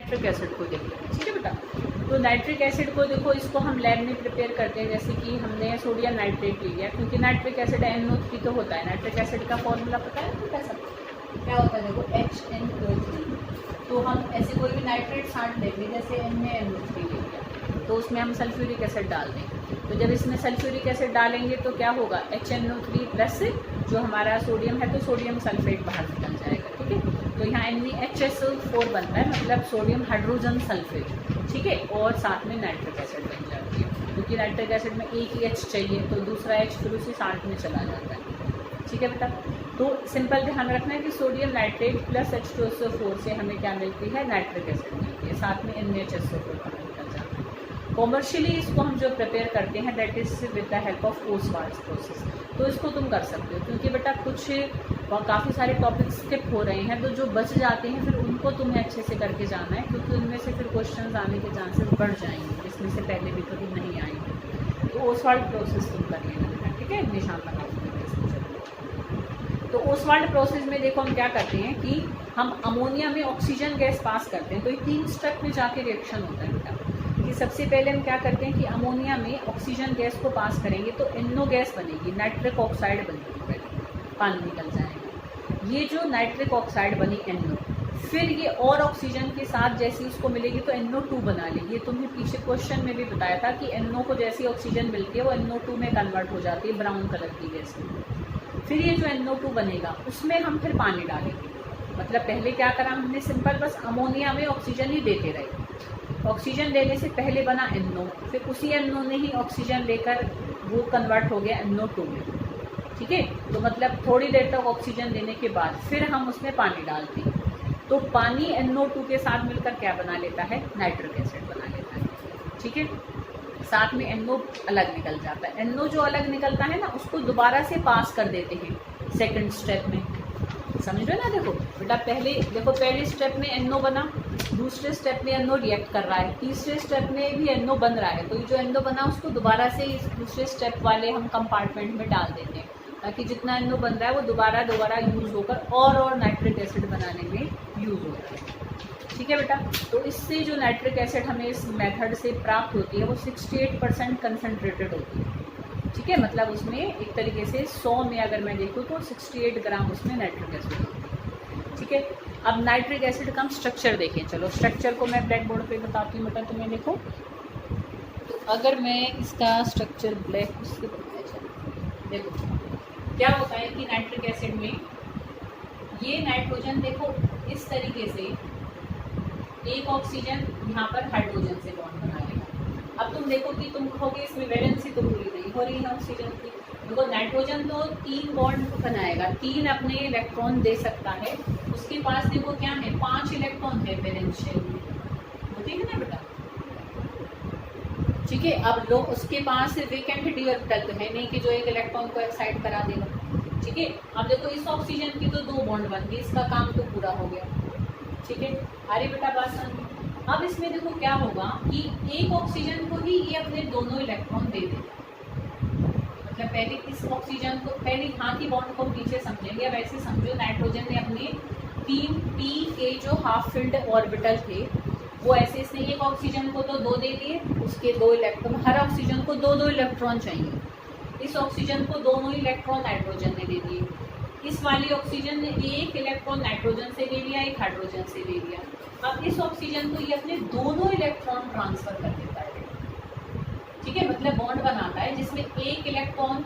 Nitric acid को देखते हैं, ठीक है बेटा। तो नाइट्रिक एसिड को देखो, इसको हम लैब में प्रिपेयर करते हैं, जैसे कि हमने सोडियम नाइट्रेट ले लिया, क्योंकि नाइट्रिक एसिड NO3 तो होता है। नाइट्रिक एसिड का फॉर्मूला पता है ना कैसा क्या होता है, देखो HNO3। तो हम ऐसे कोई भी नाइट्रेट छांट लेंगे, जैसे N में NO3 ले लिया, तो उसमें हम सल्फ्यूरिक एसिड डाल देंगे। तो जब इसमें सल्फ्यूरिक एसिड डालेंगे तो क्या होगा, HNO3 प्लस जो हमारा सोडियम है तो सोडियम सल्फेट बाहर निकल जाएगा, ठीक है। तो यहाँ NaHSO4 बनता है, मतलब सोडियम हाइड्रोजन सल्फेट, ठीक है। और साथ में नाइट्रिक एसिड बन जाती है, क्योंकि नाइट्रिक एसिड में एक ही H चाहिए, तो दूसरा H फिर उसी साल्ट में चला जाता है, ठीक है बेटा। तो सिंपल ध्यान रखना है कि सोडियम नाइट्रेट प्लस H2SO4 से हमें क्या मिलती है, नाइट्रिक एसिड मिलती है, साथ में NaHSO4 बाहर निकल जाता है। कॉमर्शियली इसको हम जो प्रिपेयर करते हैं that is with the help of Ostwald's process. तो इसको तुम कर सकते हो, क्योंकि बेटा कुछ काफ़ी सारे टॉपिक्स स्किप हो रहे हैं, तो जो बच जाते हैं फिर उनको तुम्हें अच्छे से करके जाना है, क्योंकि उनमें से फिर क्वेश्चंस आने के चांसेस बढ़ जाएंगे, जिसमें से पहले भी कभी नहीं आएंगे। तो ओसवाल्ड प्रोसेस तुम कर लेना, ठीक है, निशान लगा देंगे। तो ओसवाल्ड प्रोसेस में देखो हम क्या करते हैं कि हम अमोनिया में ऑक्सीजन गैस पास करते हैं। तो ये 3 स्टेप में जाके रिएक्शन होता है बेटा, कि सबसे पहले हम क्या करते हैं कि अमोनिया में ऑक्सीजन गैस को पास करेंगे तो NO गैस बनेगी, नाइट्रिक ऑक्साइड बनेगी, पहले पानी निकल जाएगा। ये जो नाइट्रिक ऑक्साइड बनी NO, फिर ये और ऑक्सीजन के साथ जैसे उसको मिलेगी तो NO2 बना लेगी। ये तुम्हें पीछे क्वेश्चन में भी बताया था कि NO को जैसी ऑक्सीजन मिलती है वो NO2 में कन्वर्ट हो जाती है, ब्राउन कलर की गैस में। फिर ये जो NO2 बनेगा उसमें हम फिर पानी डालेंगे। मतलब पहले क्या करा हमने, सिंपल बस अमोनिया में ऑक्सीजन ही देते रहे। ऑक्सीजन देने से पहले बना NO, फिर उसी NO ने ही ऑक्सीजन लेकर वो कन्वर्ट हो गया NO2 में, ठीक है। तो मतलब थोड़ी देर तक ऑक्सीजन देने के बाद फिर हम उसमें पानी डालते हैं, तो पानी NO2 के साथ मिलकर क्या बना लेता है, नाइट्रिक एसिड बना लेता है, ठीक है। साथ में NO अलग निकल जाता है। NO जो अलग निकलता है ना, उसको दोबारा से पास कर देते हैं सेकंड स्टेप में, समझ रहे ना। देखो बेटा, पहले स्टेप में NO बना, दूसरे स्टेप में NO रिएक्ट कर रहा है, तीसरे स्टेप में भी NO बन रहा है। तो ये जो NO बना उसको दोबारा से इस दूसरे स्टेप वाले हम कंपार्टमेंट में डाल देते हैं, ताकि जितना NO बन रहा है वो दोबारा यूज़ होकर और नाइट्रिक एसिड बनाने में यूज़ होता है, ठीक है बेटा। तो इससे जो नाइट्रिक एसिड हमें इस मेथड से प्राप्त होती है वो 68% कंसनट्रेटेड होती है, ठीक है। मतलब उसमें एक तरीके से 100 में अगर मैं देखूँ तो 68 ग्राम उसमें नाइट्रिक एसिड होती है, ठीक है। अब नाइट्रिक एसिड का हम स्ट्रक्चर देखें। चलो स्ट्रक्चर को मैं ब्लैक बोर्ड पे बताती हूँ बेटा, तुम्हें देखो। तो अगर मैं इसका स्ट्रक्चर ब्लैक उससे देखो क्या होता है कि नाइट्रिक एसिड में ये नाइट्रोजन देखो इस तरीके से एक ऑक्सीजन यहाँ पर हाइड्रोजन से बॉन्ड बना लेगा। अब तुम देखो कि तुम कहोगे इसमें वैलेंसी तो पूरी नहीं हो रही है ऑक्सीजन की। देखो नाइट्रोजन तो 3 बॉन्ड बनाएगा, 3 अपने इलेक्ट्रॉन दे सकता है। उसके पास देखो क्या है, 5 इलेक्ट्रॉन है वैलेंस शेल में, होती है ना बेटा, ठीक है। अब लो उसके पास वेकेंट डी ऑर्बिटल तो है नहीं कि जो एक इलेक्ट्रॉन को एक्साइट करा देगा, ठीक है। अब देखो इस ऑक्सीजन की तो 2 बॉन्ड बन गए, इसका काम तो पूरा हो गया, ठीक है। अरे बेटा बात समझ। अब इसमें देखो क्या होगा कि एक ऑक्सीजन को ही ये अपने दोनों इलेक्ट्रॉन दे देगा। मतलब पहले इस ऑक्सीजन को, पहले यहाँ की बॉन्ड को पीछे समझेंगे। अब ऐसे समझो नाइट्रोजन ने अपने 3 p के जो हाफ फिल्ड ऑर्बिटल थे वो ऐसे इसने एक ऑक्सीजन को तो 2 दे दिए, उसके 2 इलेक्ट्रॉन, हर ऑक्सीजन को 2-2 इलेक्ट्रॉन चाहिए। इस ऑक्सीजन को दोनों इलेक्ट्रॉन नाइट्रोजन ने दे दिए। इस वाली ऑक्सीजन ने एक इलेक्ट्रॉन नाइट्रोजन से ले लिया, एक हाइड्रोजन से ले लिया। अब इस ऑक्सीजन को ये अपने दोनों इलेक्ट्रॉन ट्रांसफर कर देता है, ठीक है। मतलब बॉन्ड बनाता है जिसमें एक इलेक्ट्रॉन,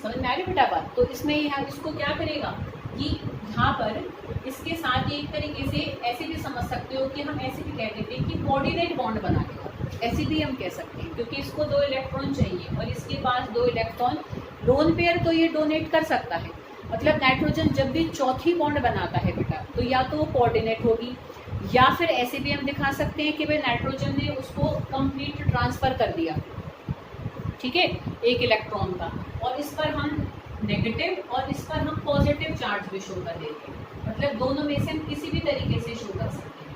समझ में आ रही बेटा बात। तो इसमें यहाँ इसको क्या करेगा कि यहाँ पर इसके साथ एक तरीके से ऐसे भी समझ सकते हो कि हम ऐसे भी कह देते हैं कि कोऑर्डिनेट बॉन्ड बना देगा, ऐसे भी हम कह सकते हैं, क्योंकि इसको 2 इलेक्ट्रॉन चाहिए और इसके पास 2 इलेक्ट्रॉन, लोन पेयर तो ये डोनेट कर सकता है। मतलब नाइट्रोजन जब भी चौथी बॉन्ड बनाता है बेटा, तो या तो वो कोऑर्डिनेट होगी, या फिर ऐसे भी हम दिखा सकते हैं कि भाई नाइट्रोजन ने उसको कंप्लीट ट्रांसफर कर दिया, ठीक है, एक इलेक्ट्रॉन का, और इस पर हम नेगेटिव और इस पर हम पॉजिटिव चार्ज भी शो कर देते हैं। मतलब दोनों में से हम किसी भी तरीके से शो कर सकते हैं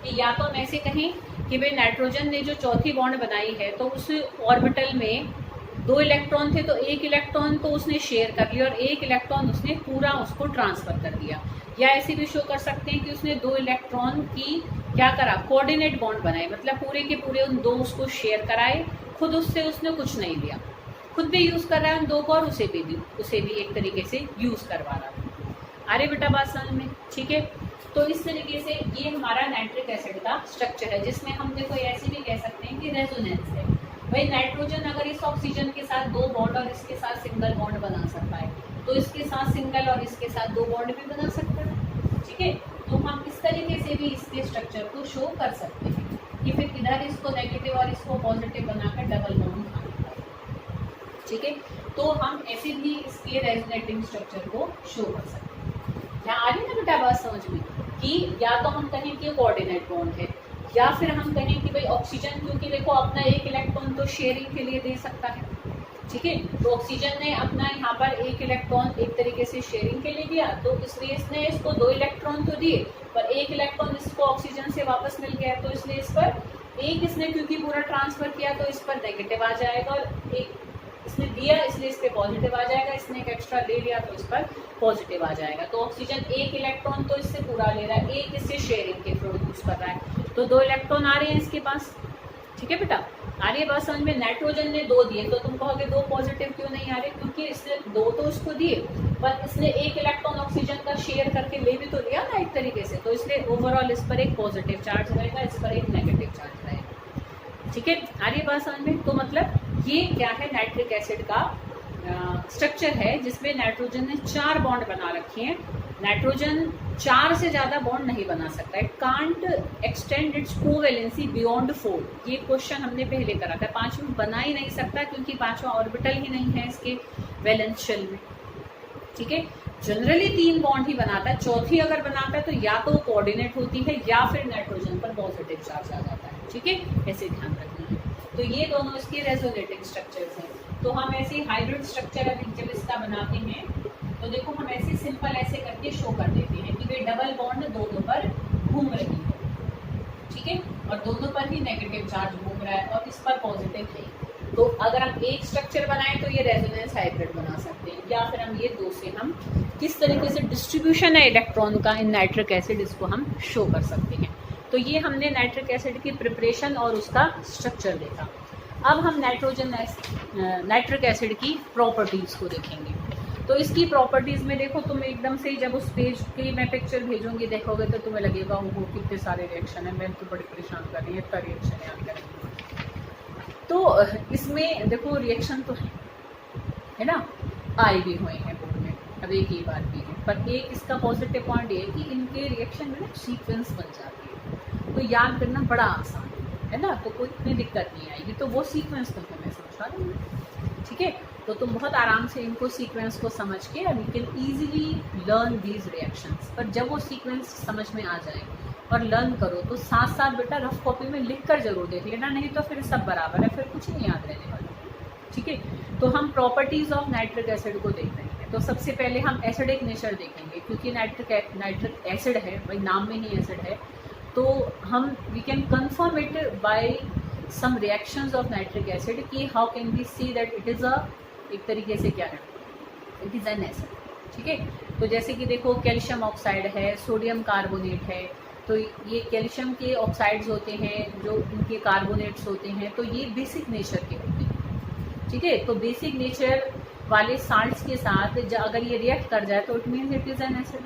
कि या तो हम ऐसे कहें कि भाई नाइट्रोजन ने जो चौथी बॉन्ड बनाई है तो उस ऑर्बिटल में 2 इलेक्ट्रॉन थे, तो एक इलेक्ट्रॉन तो उसने शेयर कर लिया और एक इलेक्ट्रॉन उसने पूरा उसको ट्रांसफर कर दिया। या ऐसे भी शो कर सकते हैं कि उसने 2 इलेक्ट्रॉन की क्या करा, कोऑर्डिनेट बॉन्ड बनाए, मतलब पूरे के पूरे उन दो उसको शेयर कराए, खुद उससे उसने कुछ नहीं लिया, खुद भी यूज कर रहा है उन दो को और उसे भी एक तरीके से यूज करवा रहा है। अरे बेटा बात समझ में, ठीक है। तो इस तरीके से ये हमारा नाइट्रिक एसिड का स्ट्रक्चर है, जिसमें हम देखो ऐसे भी कह सकते हैं कि रेजोनेंस है। भाई नाइट्रोजन अगर इस ऑक्सीजन के साथ दो बॉन्ड और इसके साथ सिंगल बॉन्ड बना सकता है, तो इसके साथ सिंगल और इसके साथ दो बॉन्ड भी बना सकता है, ठीक है। तो हम इस तरीके से भी इसके स्ट्रक्चर को शो कर सकते हैं कि फिर इधर इसको नेगेटिव और इसको पॉजिटिव बनाकर डबल बॉन्ड बनाना है, ठीक है। तो हम ऐसे भी इसके रेजोनेटिंग स्ट्रक्चर को शो कर सकते हैं। यहाँ आ रही ना बेटा बात समझ में, कि या तो हम कहें कि कोऑर्डिनेट बॉन्ड है, या फिर हम कहें कि भाई ऑक्सीजन, क्योंकि देखो अपना एक इलेक्ट्रॉन तो शेयरिंग के लिए दे सकता है, ठीक है। तो ऑक्सीजन ने अपना यहाँ पर एक इलेक्ट्रॉन एक तरीके से शेयरिंग के लिए दिया, तो इसलिए इसने इसको दो इलेक्ट्रॉन तो दिए, पर एक इलेक्ट्रॉन इसको ऑक्सीजन से वापस मिल गया, तो इसलिए इस पर एक इसने क्योंकि पूरा ट्रांसफर किया तो इस पर नेगेटिव आ जाएगा, और एक इसने दिया इसलिए इस पर पॉजिटिव आ जाएगा, इसने एक एक्स्ट्रा ले लिया तो इस पर पॉजिटिव आ जाएगा। तो ऑक्सीजन एक इलेक्ट्रॉन तो इससे पूरा ले रहा है, एक इससे शेयरिंग के थ्रू यूज कर रहा है, तो दो इलेक्ट्रॉन आ रहे हैं इसके पास, ठीक है बेटा। आ रही है बात समझ में। नाइट्रोजन ने दो दिए, तो तुम कहोगे दो पॉजिटिव क्यों नहीं आ रहे, क्योंकि इसने दो तो इसको दिए, पर इसने एक इलेक्ट्रॉन ऑक्सीजन का शेयर करके ले भी तो लिया ना एक तरीके से, तो इसलिए ओवरऑल इस पर एक पॉजिटिव चार्ज रहेगा, इस पर एक नेगेटिव चार्ज रहेगा, ठीक है। आ रही है बात समझ में। तो मतलब ये क्या है, नाइट्रिक एसिड का स्ट्रक्चर है, जिसमें नाइट्रोजन ने 4 बॉन्ड बना रखे हैं। नाइट्रोजन 4 से ज़्यादा बॉन्ड नहीं बना सकता, it can't extend it's covalency beyond 4। ये क्वेश्चन हमने पहले करा था, 5 में बना ही नहीं सकता, क्योंकि 5वां ऑर्बिटल ही नहीं है इसके वैलेंस शेल में, ठीक है। जनरली 3 बॉन्ड ही बनाता है, चौथी अगर बनाता है तो या तो कोऑर्डिनेट होती है या फिर नाइट्रोजन पर पॉजिटिव चार्ज आ जाता है, ठीक है, ऐसे ध्यान रखना है। तो ये दोनों इसके रेजोनेटिंग स्ट्रक्चर्स हैं। तो हम ऐसे हाइब्रिड स्ट्रक्चर अभी जब इसका बनाते हैं, तो देखो हम ऐसे सिंपल ऐसे करके शो कर देते हैं कि वे डबल बॉन्ड दोनों पर घूम रही है, ठीक है, और दोनों पर ही नेगेटिव चार्ज घूम रहा है और इस पर पॉजिटिव है। तो अगर हम एक स्ट्रक्चर बनाएं तो ये रेजोनेंस हाइब्रिड बना सकते हैं, या फिर हम ये दो से हम किस तरीके से डिस्ट्रीब्यूशन है इलेक्ट्रॉन का इन नाइट्रिक एसिड, इसको हम शो कर सकते हैं। तो ये हमने नाइट्रिक एसिड की प्रिपरेशन और उसका स्ट्रक्चर देखा। अब हम नाइट्रिक एसिड की प्रॉपर्टीज़ को देखेंगे। तो इसकी प्रॉपर्टीज़ में देखो, तुम एकदम से जब उस पेज की मैं पिक्चर भेजूंगी देखोगे तो तुम्हें लगेगा वो कितने सारे रिएक्शन है, मैं तो बड़ी परेशान कर रही है, इतना रिएक्शन याद करेंगे। तो इसमें देखो रिएक्शन तो है ना, आए भी हुए हैं बोर्ड में, अब एक ही बात भी है, पर एक इसका पॉजिटिव पॉइंट ये है कि इनके रिएक्शन में ना सीक्वेंस बन जाती है, तो याद करना बड़ा आसान है ना, तो कोई इतनी दिक्कत नहीं आएगी। तो वो सीक्वेंस तुमको मैं समझा दूँगी, ठीक है। तो तुम बहुत आराम से इनको सीक्वेंस को समझ के you can easily learn these reactions. पर जब वो सीक्वेंस समझ में आ जाए और लर्न करो तो साथ साथ बेटा रफ कॉपी में लिख कर जरूर देख लेना, नहीं तो फिर सब बराबर है, फिर कुछ नहीं याद रहने वाला, ठीक है। तो हम प्रॉपर्टीज़ ऑफ नाइट्रिक एसिड को देख रहे हैं। तो सबसे पहले हम एसिडिक नेचर देखेंगे, क्योंकि नाइट्रिक एसिड है, भाई नाम में ही एसिड है, तो हम we can confirm it by some reactions of nitric acid कि how can we see that it is एक तरीके से क्या है, इट इज़ एन एसिड, ठीक है। तो जैसे कि देखो कैल्शियम ऑक्साइड है, सोडियम कार्बोनेट है, तो ये कैल्शियम के ऑक्साइड्स होते हैं, जो इनके कार्बोनेट्स होते हैं, तो ये बेसिक नेचर के होते हैं, ठीक है। तो बेसिक नेचर वाले साल्ट्स के साथ अगर ये रिएक्ट कर जाए तो it means it is N acid,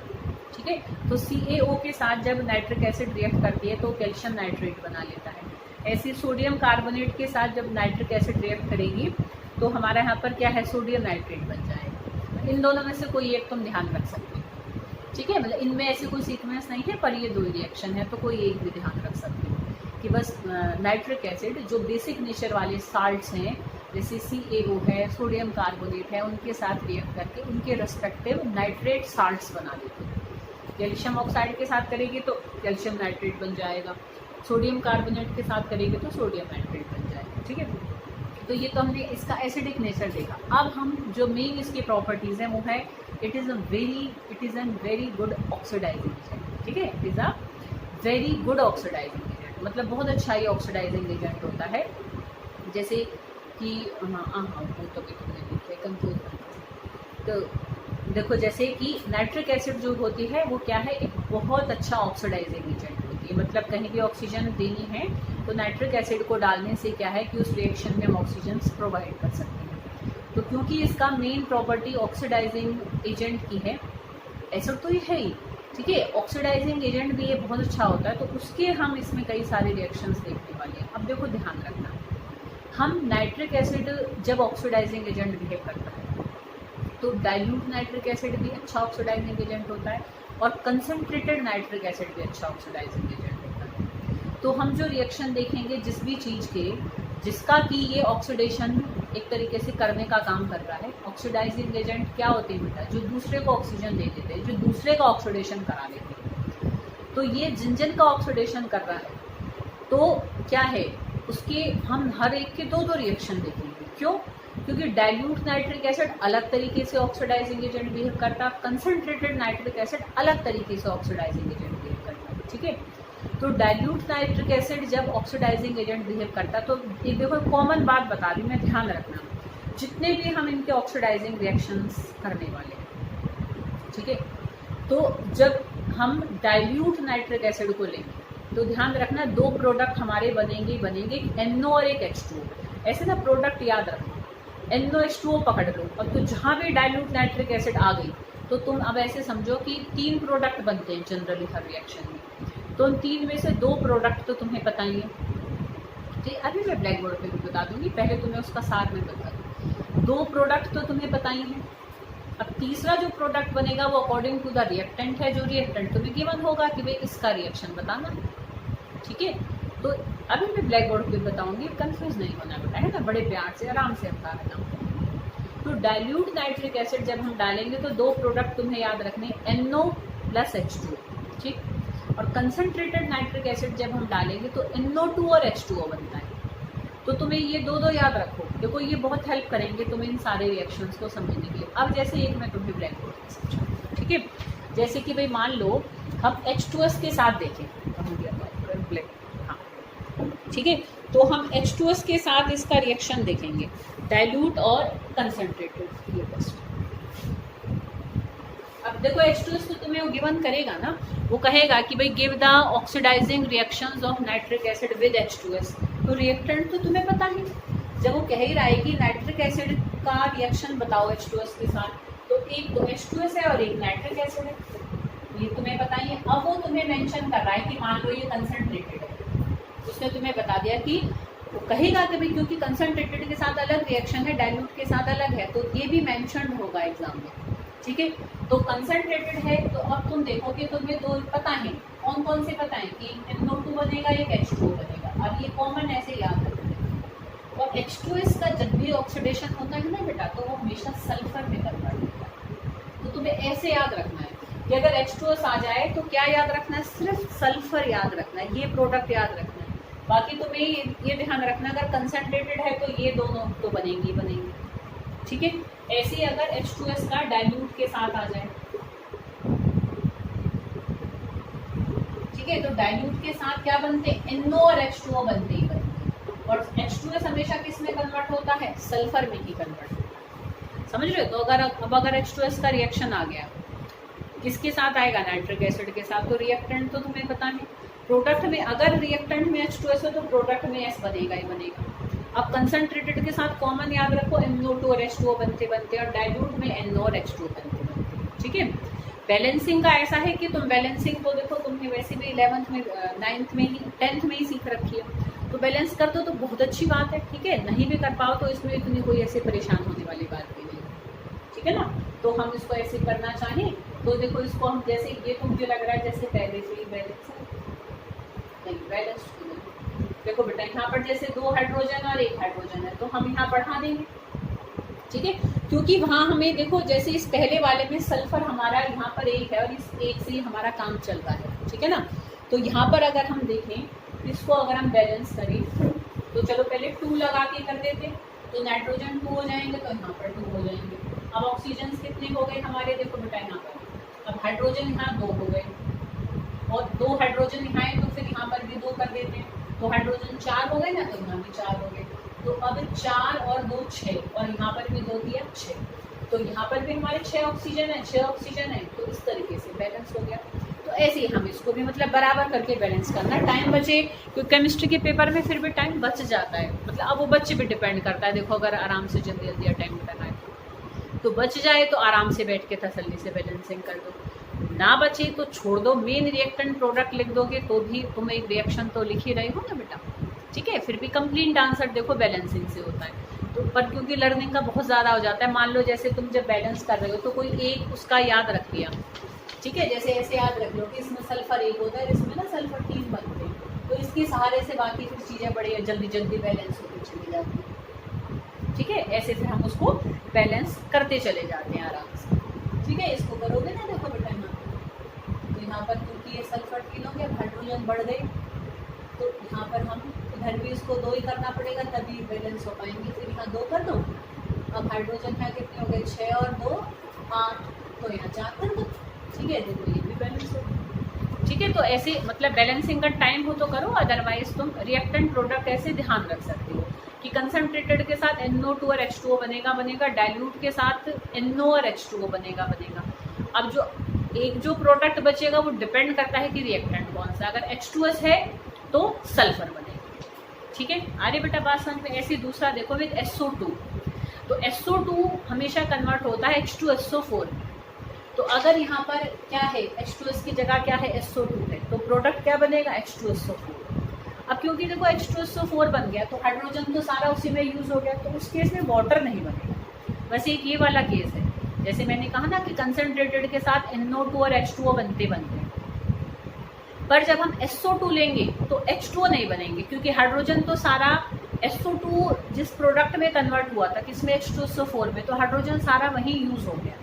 ठीक है। तो CaO के साथ जब नाइट्रिक एसिड रिएक्ट करती है तो कैल्शियम नाइट्रेट बना लेता है। ऐसे सोडियम कार्बोनेट के साथ जब नाइट्रिक एसिड रिएक्ट करेगी तो हमारा यहाँ पर क्या है, सोडियम नाइट्रेट बन जाएगा। इन दोनों में से कोई एक तुम ध्यान रख सकते हो, ठीक है, मतलब इनमें ऐसे कोई सीक्वेंस नहीं है, पर ये दो रिएक्शन है, तो कोई एक भी ध्यान रख सकते हो कि बस नाइट्रिक एसिड जो बेसिक नेचर वाले साल्ट्स हैं, जैसे CaO है, सोडियम कार्बोनेट है, उनके साथ रिएक्ट करके उनके रेस्पेक्टिव नाइट्रेट साल्ट्स बना देते हैं। कैल्शियम ऑक्साइड के साथ करेगी तो कैल्शियम नाइट्रेट बन जाएगा, सोडियम कार्बोनेट के साथ करेगी तो सोडियम नाइट्रेट बन जाएगा, ठीक है। तो ये तो हमने इसका एसिडिक नेचर देखा। अब हम जो मेन इसकी प्रॉपर्टीज़ हैं वो है it is an very good oxidising agent, ठीक है, it is a very good oxidising agent, मतलब बहुत अच्छा ही ऑक्सीडाइजिंग एजेंट होता है। जैसे कि वो तो तुमने देखे कंफ्यूज, तो देखो जैसे कि नाइट्रिक एसिड जो होती है वो क्या है, एक बहुत अच्छा ऑक्सीडाइजिंग एजेंट होती होती है, मतलब कहीं भी ऑक्सीजन देनी है तो नाइट्रिक एसिड को डालने से क्या है कि उस रिएक्शन में हम ऑक्सीजन प्रोवाइड कर सकते हैं। तो क्योंकि इसका मेन प्रॉपर्टी ऑक्सीडाइजिंग एजेंट की है, एसिड तो ये है ही, ठीक है, ऑक्सीडाइजिंग एजेंट भी ये बहुत अच्छा होता है, तो उसके हम इसमें कई सारे रिएक्शंस देखने वाले हैं। अब देखो ध्यान रखना, हम नाइट्रिक एसिड जब ऑक्सीडाइजिंग एजेंट बिहेव करता है तो डाइल्यूट नाइट्रिक एसिड भी अच्छा ऑक्सीडाइजिंग एजेंट होता है और कंसनट्रेटेड नाइट्रिक एसिड भी अच्छा ऑक्सीडाइजिंग एजेंट होता है। तो हम जो रिएक्शन देखेंगे जिस भी चीज़ के जिसका कि ये ऑक्सीडेशन एक तरीके से करने का काम कर रहा है, ऑक्सीडाइजिंग एजेंट क्या होते हैं बेटा, जो दूसरे को ऑक्सीजन दे देते हैं, जो दूसरे का ऑक्सीडेशन करा देते हैं। तो ये जिन का ऑक्सीडेशन कर रहा है तो क्या है, उसके हम हर एक के दो दो रिएक्शन देखेंगे। क्यों? क्योंकि डाइल्यूट नाइट्रिक एसिड अलग तरीके से ऑक्सीडाइजिंग एजेंट बिहेव करता है, कंसनट्रेटेड नाइट्रिक एसिड अलग तरीके से ऑक्सीडाइजिंग एजेंट बिहेव करता है, ठीक है। तो डाइल्यूट नाइट्रिक एसिड जब ऑक्सीडाइजिंग एजेंट बिहेव करता है तो ये देखो कॉमन बात बता दी मैं, ध्यान रखना, जितने भी हम इनके ऑक्सीडाइजिंग रिएक्शंस करने वाले हैं, ठीक है, तो जब हम डाइल्यूट नाइट्रिक एसिड को लेंगे तो ध्यान रखना दो प्रोडक्ट हमारे बनेंगे ही बनेंगे, NO और एक H2O। ऐसे ना प्रोडक्ट याद रखना, NOH2O पकड़ लो, और तो जहाँ भी डाइल्यूट नाइट्रिक एसिड आ गई तो तुम अब ऐसे समझो कि 3 प्रोडक्ट बनते हैं जनरली हर रिएक्शन में, तो उन 3 में से 2 प्रोडक्ट तो तुम्हें पता ही है, ठीक। अभी मैं ब्लैक बोर्ड पे भी बता दूंगी, पहले तुम्हें उसका सार में बता दूँ। 2 प्रोडक्ट तो तुम्हें पता ही है। अब तीसरा जो प्रोडक्ट बनेगा वो अकॉर्डिंग टू द रिएक्टेंट है, जो रिएक्टेंट तुम्हें गिवन होगा कि भाई इसका रिएक्शन बताना, ठीक है। तो अभी मैं ब्लैक बोर्ड पे बताऊंगी, कंफ्यूज नहीं होना बेटा, है ना, बड़े प्यार से आराम से बता रहा हूँ। तो डाइल्यूट नाइट्रिक एसिड जब हम डालेंगे तो 2 प्रोडक्ट तुम्हें याद रखने, NO + H2O, ठीक। और कंसनट्रेटेड नाइट्रिक एसिड जब हम डालेंगे तो NO2 और H2O बनता है। तो तुम्हें ये दो याद रखो, देखो ये बहुत हेल्प करेंगे तुम्हें इन सारे रिएक्शंस को समझने के लिए। अब जैसे एक मैं तुम्हें ब्लैक बोर्ड पे समझाऊँ, ठीक है। जैसे कि भाई मान लो हम H2S के साथ देखें, ब्लैक, हाँ, ठीक है, तो हम H2S के साथ इसका रिएक्शन देखेंगे, डाइल्यूट और कंसनट्रेटेड, ये टेस्ट। अब देखो H2S तो तुम्हें वो गिवन करेगा ना, वो कहेगा कि भाई give the oxidising reactions of nitric acid with H2S। तो रिएक्टेंट तो तुम्हें पता ही, जब वो कह ही रहा है कि नाइट्रिक एसिड का रिएक्शन बताओ H2S के साथ, तो एक तो H2S है और एक नाइट्रिक एसिड है, ये तुम्हें पता ही है। अब वो तुम्हें मेंशन कर रहा है कि मान लो ये कंसनट्रेटेड है, उसने तुम्हें बता दिया कि वो कहेगा कि भाई क्योंकि कंसनट्रेटेड के साथ अलग रिएक्शन है, डाइल्यूट के साथ अलग है, तो ये भी मेंशन होगा एग्जाम में, ठीक है। तो कंसनट्रेटेड है तो अब तुम देखो कि तुम्हें 2 पता है, कौन कौन से पता है कि NO2 बनेगा, एक H2O बनेगा। अब ये कॉमन ऐसे याद रखना। और H2S का जब भी ऑक्सीडेशन होता है ना बेटा, तो वो हमेशा सल्फर में कन्वर्ट होता है। तो तुम्हें ऐसे याद रखना है कि अगर H2S आ जाए तो क्या याद रखना है, सिर्फ सल्फर याद रखना है, ये प्रोडक्ट याद रखना है। बाकी तुम्हें ये ध्यान रखना अगर कंसनट्रेटेड है तो ये दोनों तो बनेंगी बनेंगी, ठीक है। ऐसे ही अगर H2S का डाइल्यूट के साथ आ जाए, ठीक है, तो डाइल्यूट के साथ क्या बनते हैं, NO और H2O बनते ही बनते हैं। और H2S हमेशा किस में कन्वर्ट होता है, सल्फर में ही कन्वर्ट होता है, समझ रहे हो। तो अगर H2S का रिएक्शन आ गया, किसके साथ आएगा, नाइट्रिक एसिड के साथ, तो रिएक्टेंट तो तुम्हें पता नहीं। प्रोडक्ट में अगर रिएक्टेंट में H2S हो तो प्रोडक्ट में S बनेगा ही बनेगा। अब कंसनट्रेटेड के साथ कॉमन याद रखो, NO2 और H2O बनते बनते, और डाइल्यूट में NO और H2O बनते बनते, ठीक है। बैलेंसिंग का ऐसा है कि तुम बैलेंसिंग को देखो, तुमने वैसे भी 11th में 9th में ही 10th में ही सीख रखी है, तो बैलेंस कर दो तो बहुत अच्छी बात है, ठीक है। नहीं भी कर पाओ तो इसमें इतनी कोई ऐसे परेशान होने वाली बात भी नहीं, ठीक है ना। तो हम इसको ऐसे करना चाहें तो देखो इसको हम जैसे, ये तो मुझे लग रहा है जैसे पहले से ही बैलेंस नहीं, बैलेंस देखो बेटा, यहाँ पर जैसे 2 हाइड्रोजन और 1 हाइड्रोजन है, तो हम यहाँ बढ़ा देंगे, ठीक है, क्योंकि वहाँ हमें देखो जैसे इस पहले वाले में सल्फर हमारा यहाँ पर 1 है और इस 1 से ही हमारा काम चल रहा है, ठीक है ना। तो यहाँ पर अगर हम देखें इसको, अगर हम बैलेंस करें तो चलो पहले 2 लगा के कर देते, तो नाइट्रोजन 2 हो जाएंगे, तो यहाँ पर 2 हो जाएंगे। अब ऑक्सीजन कितने हो गए हमारे, देखो बेटा यहाँ पर, अब हाइड्रोजन यहाँ 2 हो गए, और 2 हाइड्रोजन यहाँ है तो फिर यहाँ पर भी 2 कर देते हैं, तो हाइड्रोजन 4 हो गए ना, तो यहाँ भी 4 हो गए। तो अब 4 और 2 6, और यहाँ पर भी 2 दिया 6, तो यहाँ पर भी हमारे 6 ऑक्सीजन है, 6 ऑक्सीजन है, तो इस तरीके से बैलेंस हो गया। तो ऐसे ही हम इसको भी मतलब बराबर करके बैलेंस करना, टाइम बचे, क्योंकि केमिस्ट्री के पेपर में फिर भी टाइम बच जाता है, मतलब अब वो बच्चे पे डिपेंड करता है। देखो अगर आराम से जल्दी जल्दी अटेम्प्ट करना है तो बच जाए तो आराम से बैठ के तसल्ली से बैलेंसिंग कर दो, ना बचे तो छोड़ दो। मेन रिएक्टेंट प्रोडक्ट लिख दोगे तो भी तुम एक रिएक्शन तो लिख ही रहे हो ना बेटा, ठीक है। फिर भी कंप्लीट आंसर देखो बैलेंसिंग से होता है। तो पर क्योंकि लर्निंग का बहुत ज़्यादा हो जाता है, मान लो जैसे तुम जब बैलेंस कर रहे हो तो कोई एक उसका याद रख लिया, ठीक है, जैसे ऐसे याद रख लो कि इसमें सल्फर एक होता है, इसमें ना सल्फर 3 बनते हैं, तो इसके सहारे से बाकी फिर चीज़ें बड़ी जल्दी जल्दी बैलेंस होती चली जाती हैं, ठीक है। ऐसे फिर हम उसको बैलेंस करते चले जाते हैं आराम से, ठीक है। इसको करोगे ना, देखो बेटा यहाँ, तो यहाँ पर क्योंकि ये सल्फर 3 हो गया, हाइड्रोजन बढ़ गए, तो यहाँ पर हम इधर भी इसको 2 ही करना पड़ेगा तभी बैलेंस हो पाएंगे। फिर यहाँ 2 कर दो, अब हाइड्रोजन यहाँ कितने हो गए, 6 और 2 8, तो यहाँ 4 कर दो, ठीक है। देखो ये भी बैलेंस हो, ठीक है। तो ऐसे मतलब बैलेंसिंग का टाइम हो तो करो, अदरवाइज तुम रिएक्टेंट प्रोडक्ट ऐसे ध्यान रख सकते हो कि कंसनट्रेटेड के साथ NO2 और H2O बनेगा, डाइल्यूट के साथ NO और H2O बनेगा। अब जो प्रोडक्ट बचेगा वो डिपेंड करता है कि रिएक्टेंट कौन सा, अगर H2S है तो सल्फर बनेगा, ठीक है। अरे बेटा बात समझ में। ऐसे दूसरा देखो विद SO2, तो SO2 हमेशा कन्वर्ट होता है H2SO4, तो अगर यहाँ पर क्या है, H2S की जगह क्या है, SO2 है, तो प्रोडक्ट क्या बनेगा, H2SO4। अब क्योंकि देखो H2SO4 बन गया तो हाइड्रोजन तो सारा उसी में यूज़ हो गया, तो उस केस में वाटर नहीं बनेगा। बस एक ये वाला केस है, जैसे मैंने कहा ना कि कंसनट्रेटेड के साथ NO2 और H2O बनते हैं, पर जब हम SO2 लेंगे तो H2O नहीं बनेंगे, क्योंकि हाइड्रोजन तो सारा SO2 जिस प्रोडक्ट में कन्वर्ट हुआ था किसमें, H2SO4 में, तो हाइड्रोजन सारा वहीं यूज़ हो गया।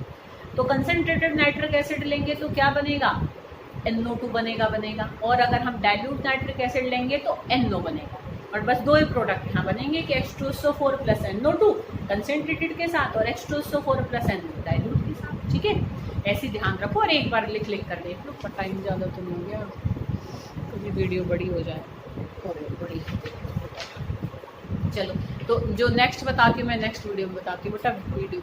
तो कंसनट्रेटेड नाइट्रिक एसिड लेंगे तो क्या बनेगा, NO2 बनेगा, और अगर हम डाइल्यूट नाइट्रिक एसिड लेंगे तो NO बनेगा, और बस 2 ही प्रोडक्ट यहाँ बनेंगे कि H2SO4 प्लस NO2 कंसनट्रेटेड के साथ और H2SO4 प्लस NO डाइल्यूट के साथ, ठीक है। ऐसे ध्यान रखो और एक बार लिख कर देख लो, पर टाइम ज़्यादा तो नहीं हो गया, क्योंकि वीडियो बड़ी हो जाए और बड़ी। चलो तो जो नेक्स्ट बताती हूँ मैं, नेक्स्ट वीडियो में बताती हूँ बेटा वीडियो।